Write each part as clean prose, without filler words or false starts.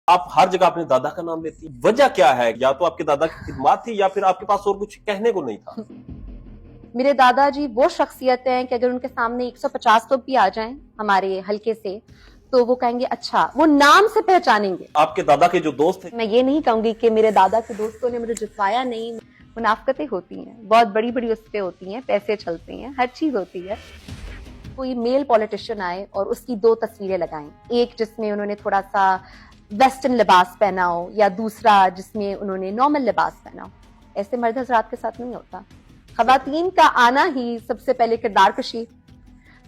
آپ ہر جگہ اپنے دادا کا نام لیتی ہیں، وجہ کیا ہے؟ یا تو آپ کے دادا کی خدمات تھی یا پھر آپ کے پاس اور کچھ کہنے کو نہیں تھا؟ میرے دادا جی وہ شخصیت ہیں کہ اگر ان کے سامنے 150 لوگ بھی آ جائیں ہمارے حلقے سے تو وہ کہیں گے اچھا، وہ نام سے پہچانیں گے. آپ کے دادا کے جو دوست تھے، میں یہ نہیں کہوں گی کہ میرے دادا کے دوستوں نے مجھے جتوایا نہیں. منافقتیں ہوتی ہیں، بہت بڑی بڑی اس پہ ہوتی ہیں، پیسے چلتے ہیں، ہر چیز ہوتی ہے. کوئی میل پولیٹیشین آئے اور اس کی 2 تصویریں لگائیں، ایک جس میں انہوں نے تھوڑا سا ویسٹرن لباس پہنا ہو یا دوسرا جس میں انہوں نے نارمل لباس پہنا ہو. ایسے مرد حضرات کے ساتھ نہیں ہوتا. خواتین کا آنا ہی سب سے پہلے کردار کشی،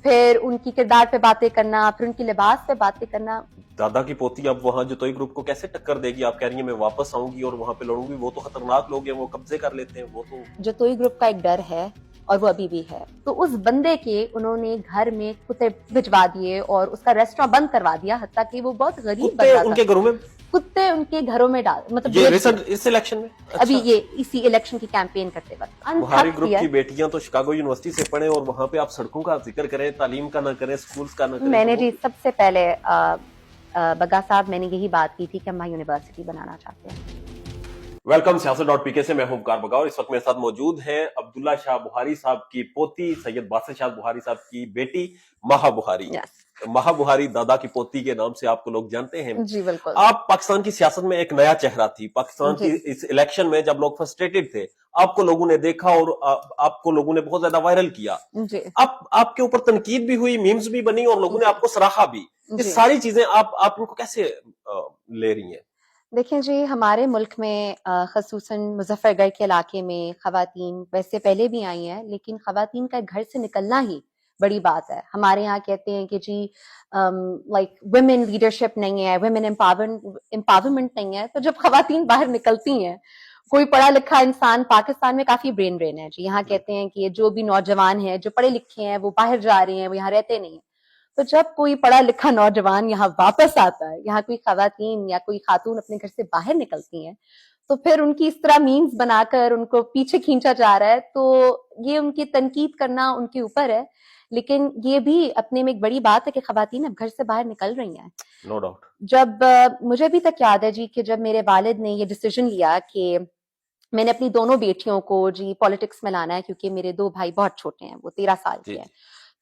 پھر ان کی کردار پہ باتیں کرنا، پھر ان کی لباس پہ باتیں کرنا. دادا کی پوتی اب وہاں جتوئی گروپ کو کیسے ٹکر دے گی؟ آپ کہہ رہی ہیں میں واپس آؤں گی اور وہاں پہ لڑوں گی، وہ تو خطرناک لوگ ہیں، وہ قبضے کر لیتے ہیں، وہ تو جتوئی گروپ کا ایک ڈر ہے اور وہ ابھی بھی ہے. تو اس بندے کے انہوں نے گھر میں کتے بھجوا دیے اور اس کا ریسٹوراں بند کروا دیا، حتیٰ کہ وہ بہت غریب کتے بندہ ان تھا. کے گھروں میں کتے ان کے گھروں میں ڈال مطلب یہ بھیج دیے. اس الیکشن میں ابھی اچھا، یہ اسی الیکشن کی کیمپین کرتے وقت بہاری انتھک گروپ کیا. کی بیٹیاں تو شکاگو یونیورسٹی سے پڑھیں اور وہاں پہ آپ سڑکوں کا ذکر کریں، تعلیم کا نہ کریں، سکولز کا نہ کریں. میں تو نے وہ جی سب سے پہلے بگا صاحب میں نے یہی بات کی تھی کہ ہم وہاں یونیورسٹی بنانا چاہتے ہیں. ویلکم سیاست.pk سے میں ہوں وقار بگا اور اس وقت میرے ساتھ موجود ہیں عبداللہ شاہ بخاری صاحب کی پوتی سید باسط شاہ بخاری صاحب کی بیٹی مہا بخاری. مہا بخاری دادا کی پوتی کے نام سے آپ کو لوگ جانتے ہیں. جی بالکل. آپ پاکستان کی سیاست میں ایک نیا چہرہ تھی. پاکستان کی اس الیکشن میں جب لوگ فرسٹریٹڈ تھے آپ کو لوگوں نے دیکھا اور آپ کو لوگوں نے بہت زیادہ وائرل کیا. جی آپ کے اوپر تنقید بھی ہوئی، میمز بھی بنی اور لوگوں نے آپ کو سراہا بھی. یہ ساری چیزیں آپ ان کو کیسے لے رہی ہیں؟ دیکھیں جی، ہمارے ملک میں خصوصاً مظفر گڑھ کے علاقے میں خواتین ویسے پہلے بھی آئی ہیں، لیکن خواتین کا گھر سے نکلنا ہی بڑی بات ہے. ہمارے یہاں کہتے ہیں کہ جی لائک ویمن لیڈرشپ نہیں ہے، ویمن امپاورمنٹ نہیں ہے. تو جب خواتین باہر نکلتی ہیں، کوئی پڑھا لکھا انسان پاکستان میں کافی برین ہے جی. یہاں کہتے ہیں کہ جو بھی نوجوان ہیں جو پڑھے لکھے ہیں وہ باہر جا رہے ہیں، وہ یہاں رہتے نہیں ہیں. تو جب کوئی پڑھا لکھا نوجوان یہاں واپس آتا ہے، یہاں کوئی خواتین یا کوئی خاتون اپنے گھر سے باہر نکلتی ہیں، تو پھر ان کی اس طرح مینز بنا کر ان کو پیچھے کھینچا جا رہا ہے. تو یہ ان کی تنقید کرنا ان کے اوپر ہے، لیکن یہ بھی اپنے میں ایک بڑی بات ہے کہ خواتین اب گھر سے باہر نکل رہی ہیں. No doubt. جب مجھے ابھی تک یاد ہے جی کہ جب میرے والد نے یہ ڈیسیژن لیا کہ میں نے اپنی دونوں بیٹیوں کو جی پالیٹکس میں لانا ہے، کیونکہ میرے 2 بھائی بہت چھوٹے ہیں، وہ 13 سال کے ہیں.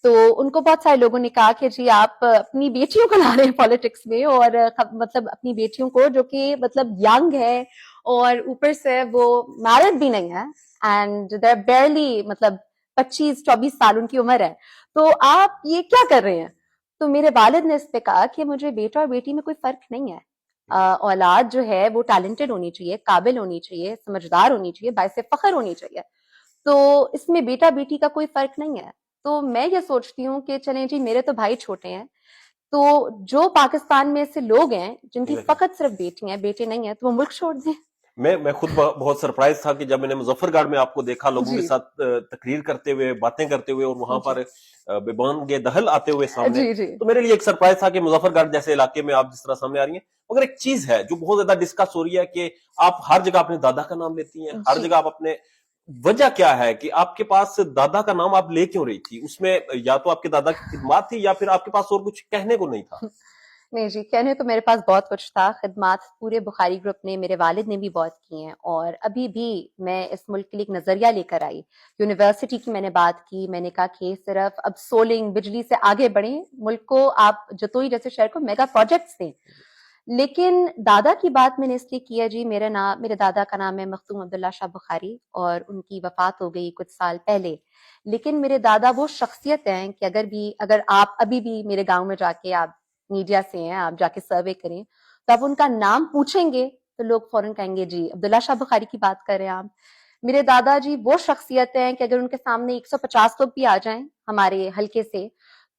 تو ان کو بہت سارے لوگوں نے کہا کہ جی آپ اپنی بیٹیوں کو لا رہے ہیں پالیٹکس میں، اور مطلب اپنی بیٹیوں کو جو کہ مطلب ینگ ہے اور اوپر سے وہ میرڈ بھی نہیں ہے، اینڈ دے آر بیئرلی مطلب 25-24 سال ان کی عمر ہے، تو آپ یہ کیا کر رہے ہیں؟ تو میرے والد نے اس پہ کہا کہ مجھے بیٹا اور بیٹی میں کوئی فرق نہیں ہے. اولاد جو ہے وہ ٹیلنٹڈ ہونی چاہیے، قابل ہونی چاہیے، سمجھدار ہونی چاہیے، باعث فخر ہونی چاہیے. تو اس میں بیٹا بیٹی کا کوئی فرق نہیں ہے. تو میں یہ سوچتی ہوں کہ چلیں جی میرے تو بھائی چھوٹے ہیں، تو جو پاکستان میں ایسے لوگ ہیں جن کی فقط صرف بیٹی ہیں، بیٹے نہیں ہیں، تو وہ ملک چھوڑ دیں. میں خود بہت سرپرائز تھا کہ جب میں نے مظفر گڑھ میں آپ کو دیکھا لوگوں کے ساتھ تقریر کرتے ہوئے، باتیں کرتے ہوئے اور وہاں پر بےبان کے دہل آتے ہوئے سامنے، تو میرے لیے ایک سرپرائز تھا کہ مظفر گڑھ جیسے علاقے میں آپ جس طرح سامنے آ رہی ہیں. مگر ایک چیز ہے جو بہت زیادہ ڈسکس ہو رہی ہے کہ آپ ہر جگہ اپنے دادا کا نام لیتی ہیں، ہر جگہ آپ اپنے، وجہ کیا ہے کہ آپ کے پاس دادا کا نام آپ لے کیوں رہی تھی؟ اس میں یا تو آپ کے دادا کی خدمات تھی یا پھر آپ کے پاس اور کچھ کہنے کو نہیں تھا؟ نہیں جی، کہنے تو میرے پاس بہت کچھ تھا. خدمات پورے بخاری گروپ نے، میرے والد نے بھی بہت کی ہیں، اور ابھی بھی میں اس ملک کے لیے ایک نظریہ لے کر آئی. یونیورسٹی کی میں نے بات کی، میں نے کہا کہ صرف اب سولنگ بجلی سے آگے بڑھیں، ملک کو آپ جتوئی جیسے شہر کو میگا پروجیکٹس دیں. لیکن دادا کی بات میں نے اس لیے کیا جی، میرے دادا کا نام ہے مختوم عبداللہ شاہ بخاری اور ان کی وفات ہو گئی کچھ سال پہلے. لیکن میرے دادا وہ شخصیت ہیں کہ اگر آپ ابھی بھی میرے گاؤں میں جا کے، آپ میڈیا سے ہیں، آپ جا کے سروے کریں، تو آپ ان کا نام پوچھیں گے تو لوگ فوراً کہیں گے جی عبداللہ شاہ بخاری کی بات کر رہے ہیں آپ. میرے دادا جی وہ شخصیت ہیں کہ اگر ان کے سامنے 150 لوگ بھی آ جائیں ہمارے حلقے سے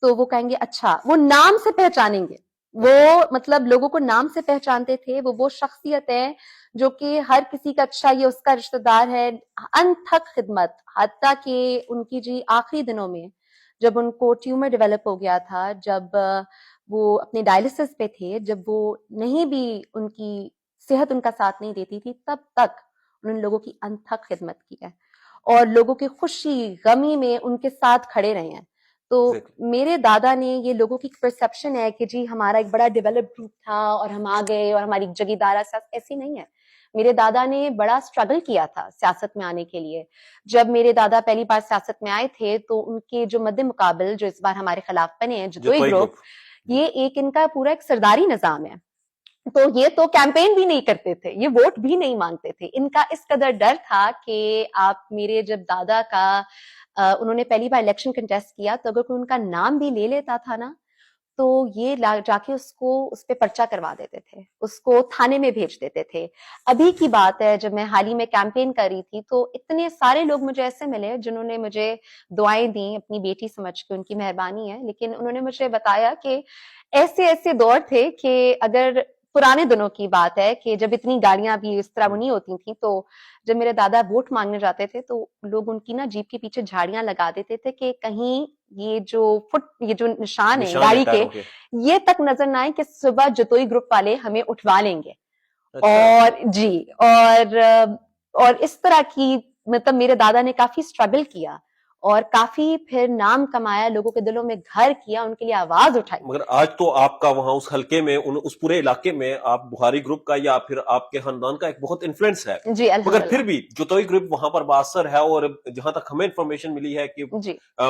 تو وہ کہیں گے اچھا، وہ نام سے پہچانیں گے. وہ مطلب لوگوں کو نام سے پہچانتے تھے. وہ شخصیت ہے جو کہ ہر کسی کا اچھا، یہ اس کا رشتہ دار ہے. انتھک خدمت، حتیٰ کہ ان کی جی آخری دنوں میں جب ان کو ٹیومر ڈیولپ ہو گیا تھا، جب وہ اپنے ڈائلسس پہ تھے، جب وہ نہیں بھی ان کی صحت ان کا ساتھ نہیں دیتی تھی، تب تک انہوں نے لوگوں کی انتھک خدمت کی ہے اور لوگوں کی خوشی غمی میں ان کے ساتھ کھڑے رہے ہیں. تو میرے دادا نے یہ لوگوں کی پرسپشن ہے کہ جی ہمارا ایک بڑا ڈیولپ گروپ تھا اور ہم آ گئے اور ہماری جگیردارہ سیاست، ایسی نہیں ہے. میرے دادا نے بڑا اسٹرگل کیا تھا سیاست میں آنے کے لیے. جب میرے دادا پہلی بار سیاست میں آئے تھے تو ان کے جو مد مقابل جو اس بار ہمارے خلاف بنے ہیں جتوئی گروپ، یہ ایک ان کا پورا ایک سرداری نظام ہے. تو یہ تو کیمپین بھی نہیں کرتے تھے، یہ ووٹ بھی نہیں مانگتے تھے. ان کا اس قدر ڈر تھا کہ آپ میرے جب دادا کا انہوں نے پہلی بار الیکشن کنٹیسٹ کیا تو اگر کوئی ان کا نام بھی لے لیتا تھا نا تو یہ جا کے اس پہ پرچہ کروا دیتے تھے، اس کو تھانے میں بھیج دیتے تھے. ابھی کی بات ہے جب میں حال ہی میں کیمپین کر رہی تھی تو اتنے سارے لوگ مجھے ایسے ملے جنہوں نے مجھے دعائیں دیں اپنی بیٹی سمجھ کے، ان کی مہربانی ہے، لیکن انہوں نے مجھے بتایا کہ ایسے ایسے دور تھے کہ اگر پرانے دنوں کی بات ہے کہ جب اتنی گاڑیاں بھی اس طرح وہ نہیں ہوتی تھیں، تو جب میرے دادا ووٹ مانگنے جاتے تھے تو لوگ ان کی نا جیپ کے پیچھے جھاڑیاں لگا دیتے تھے کہ کہیں یہ جو نشان ہے گاڑی کے یہ تک نظر نہ آئے کہ صبح جتوئی گروپ والے ہمیں اٹھوا لیں گے. اور جی اور اس طرح کی مطلب میرے دادا نے کافی اسٹرگل کیا اور کافی پھر نام کمایا، لوگوں کے دلوں میں گھر کیا، ان کے لیے آواز اٹھائی. مگر آج تو آپ کا وہاں اس حلقے میں اس پورے علاقے میں آپ بخاری گروپ کا یا پھر آپ کے خاندان کا ایک بہت انفلوئنس ہے. جی مگر پھر بھی جتوئی گروپ وہاں پر باثر ہے اور جہاں تک ہمیں انفارمیشن ملی ہے کہ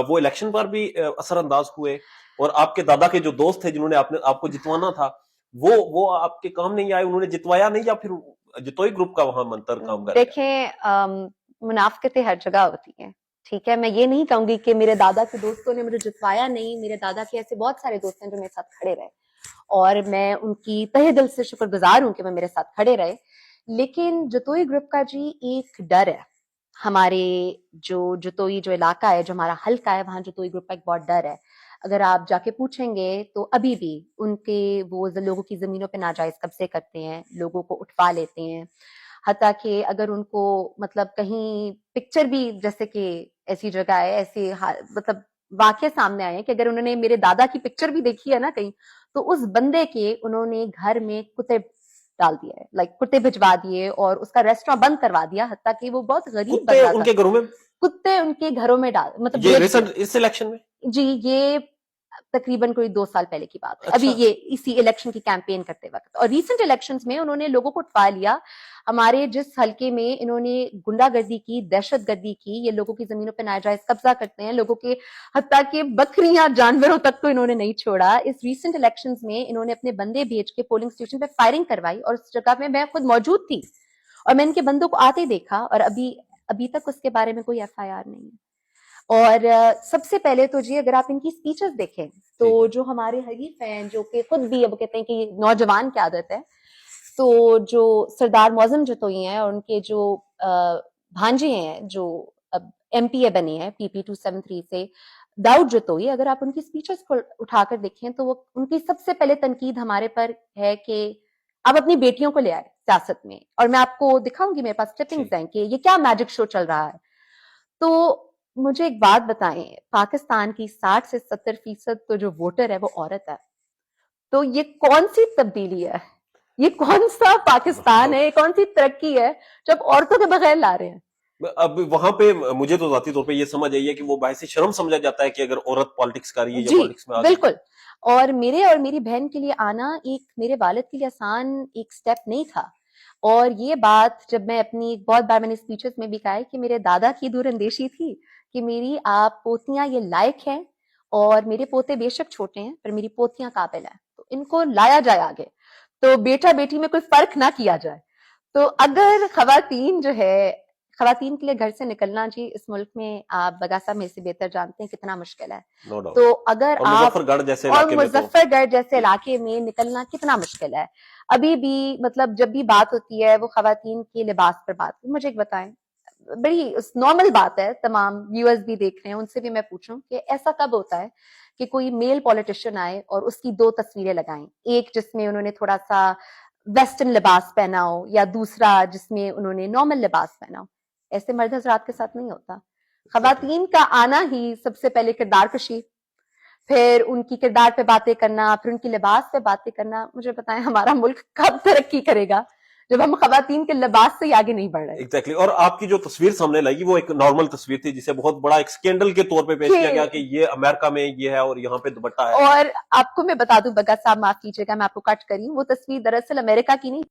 وہ الیکشن پر بھی اثر انداز ہوئے اور آپ کے دادا کے جو دوست تھے جنہوں نے آپ کو جتوانا تھا وہ آپ کے کام نہیں آئے، انہوں نے جتوایا نہیں، یا پھر جتوئی گروپ کا وہاں منتر کام کر؟ دیکھیں منافقتیں ہر جگہ ہوتی ہیں، ٹھیک ہے. میں یہ نہیں کہوں گی کہ میرے دادا کے دوستوں نے مجھے جتوایا نہیں. میرے دادا کے ایسے بہت سارے دوست ہیں جو میرے ساتھ کھڑے رہے اور میں ان کی تہہ دل سے شکر گزار ہوں کہ وہ میرے ساتھ کھڑے رہے. لیکن جتوئی گروپ کا جی ایک ڈر ہے. ہمارے جو جتوئی جو علاقہ ہے، جو ہمارا حلقہ ہے، وہاں جتوئی گروپ کا ایک بہت ڈر ہے. اگر آپ جا کے پوچھیں گے تو ابھی بھی ان کے وہ لوگوں کی زمینوں پہ ناجائز قبضے کرتے ہیں، لوگوں کو اٹھوا لیتے ہیں. حتیٰ کہ اگر ان کو مطلب کہیں پکچر بھی، جیسے کہ ایسی جگہ ہے، ایسے مطلب واقع سامنے آئے ہیں کہ اگر انہوں نے میرے دادا کی پکچر بھی دیکھی ہے نا کہیں، تو اس بندے کے انہوں نے گھر میں کتے ڈال دیا ہے، کتے بھجوا دیے اور اس کا ریسٹوراں بند کروا دیا. حتیٰ کہ وہ بہت غریب بندہ تھا. ان کے گھروں میں کتے ان کے گھروں میں مطلب اس الیکشن میں؟ جی یہ تقریباً کوئی 2 سال پہلے کی بات ہے. ابھی یہ اسی الیکشن کی کیمپین کرتے وقت اور ریسنٹ الیکشنز میں انہوں نے لوگوں کو اٹھوا لیا. ہمارے جس حلقے میں انہوں نے گنڈا گردی کی، دہشت گردی کی، یہ لوگوں کی زمینوں پہ ناجائز قبضہ کرتے ہیں، لوگوں کے حتیٰ کہ بکریاں جانوروں تک کو انہوں نے نہیں چھوڑا. اس ریسنٹ الیکشنز میں انہوں نے اپنے بندے بھیج کے پولنگ اسٹیشن پہ فائرنگ کروائی اور اس جگہ میں خود موجود تھی اور میں ان کے بندوں کو آتے دیکھا اور ابھی تک اس کے بارے میں کوئی FIR نہیں ہے. اور سب سے پہلے تو جی اگر آپ ان کی سپیچز دیکھیں تو جو ہمارے حریف ہیں، جو کہ خود بھی اب کہتے ہیں کہ نوجوان کی عادت ہے، تو جو سردار معظم جتوئی ہیں اور ان کے جو بھانجے ہیں جو اب MPA بنے ہیں PP 273 سے، داؤد جتوئی، اگر آپ ان کی سپیچز کو اٹھا کر دیکھیں تو وہ ان کی سب سے پہلے تنقید ہمارے پر ہے کہ آپ اپنی بیٹیوں کو لے آئے سیاست میں. اور میں آپ کو دکھاؤں گی، میرے پاس کلپنگز ہیں کہ یہ کیا میجک شو چل رہا ہے. تو مجھے ایک بات بتائیں، پاکستان کی 60 سے 70% تو جو ووٹر ہے وہ عورت ہے. تو یہ کون سی تبدیلی ہے؟ یہ کون سا پاکستان ہے؟ یہ کون سی ترقی ہے جب عورتوں کے بغیر لا رہے ہیں؟ اب وہاں پہ مجھے تو ذاتی طور پہ یہ سمجھ آئی ہے کہ وہ باعث شرم سمجھا جاتا ہے کہ اگر عورت پالیٹکس کر رہی ہے یا پالیٹکس میں آ رہی ہے. بالکل. اور میرے اور میری بہن کے لیے آنا میرے والد کے لیے آسان ایک سٹیپ نہیں تھا. اور یہ بات جب میں اپنی بہت بار میں نے اسپیچز میں بھی کہا ہے کہ میرے دادا کی دور اندیشی تھی کہ میری آپ پوتیاں یہ لائق ہیں اور میرے پوتے بے شک چھوٹے ہیں پر میری پوتیاں قابل ہیں، تو ان کو لایا جائے آگے، تو بیٹا بیٹی میں کوئی فرق نہ کیا جائے. تو اگر خواتین کے لیے گھر سے نکلنا جی اس ملک میں آپ بگا صاحب میرے سے بہتر جانتے ہیں کتنا مشکل ہے. تو اگر آپ مظفر گڑھ جیسے علاقے میں نکلنا کتنا مشکل ہے. ابھی بھی مطلب جب بھی بات ہوتی ہے وہ خواتین کے لباس پر بات، مجھے ایک بتائیں، بڑی نارمل بات ہے، تمام ویورز بھی دیکھ رہے ہیں، ان سے بھی میں پوچھوں کہ ایسا کب ہوتا ہے کہ کوئی میل پولیٹیشین آئے اور اس کی 2 تصویریں لگائیں، ایک جس میں انہوں نے تھوڑا سا ویسٹرن لباس پہنا ہو یا دوسرا جس میں انہوں نے نارمل لباس پہنا ہو. ایسے مرد حضرات کے ساتھ نہیں ہوتا. خواتین کا آنا ہی سب سے پہلے کردار کشی، پھر ان کی کردار پہ باتیں کرنا، پھر ان کی لباس پہ باتیں کرنا. مجھے بتائیں ہمارا ملک کب ترقی کرے گا جب ہم خواتین کے لباس سے آگے نہیں بڑھ رہے. ایگزیکٹلی. اور آپ کی جو تصویر سامنے لگی وہ ایک نارمل تصویر تھی جسے بہت بڑا ایک سکینڈل کے طور پہ پیش کیا گیا کہ یہ امریکہ میں یہ ہے اور یہاں پہ دوپٹہ ہے. اور آپ کو میں بتا دوں بگا صاحب معاف کیجیے گا میں آپ کو کٹ کری، وہ تصویر دراصل امریکہ کی نہیں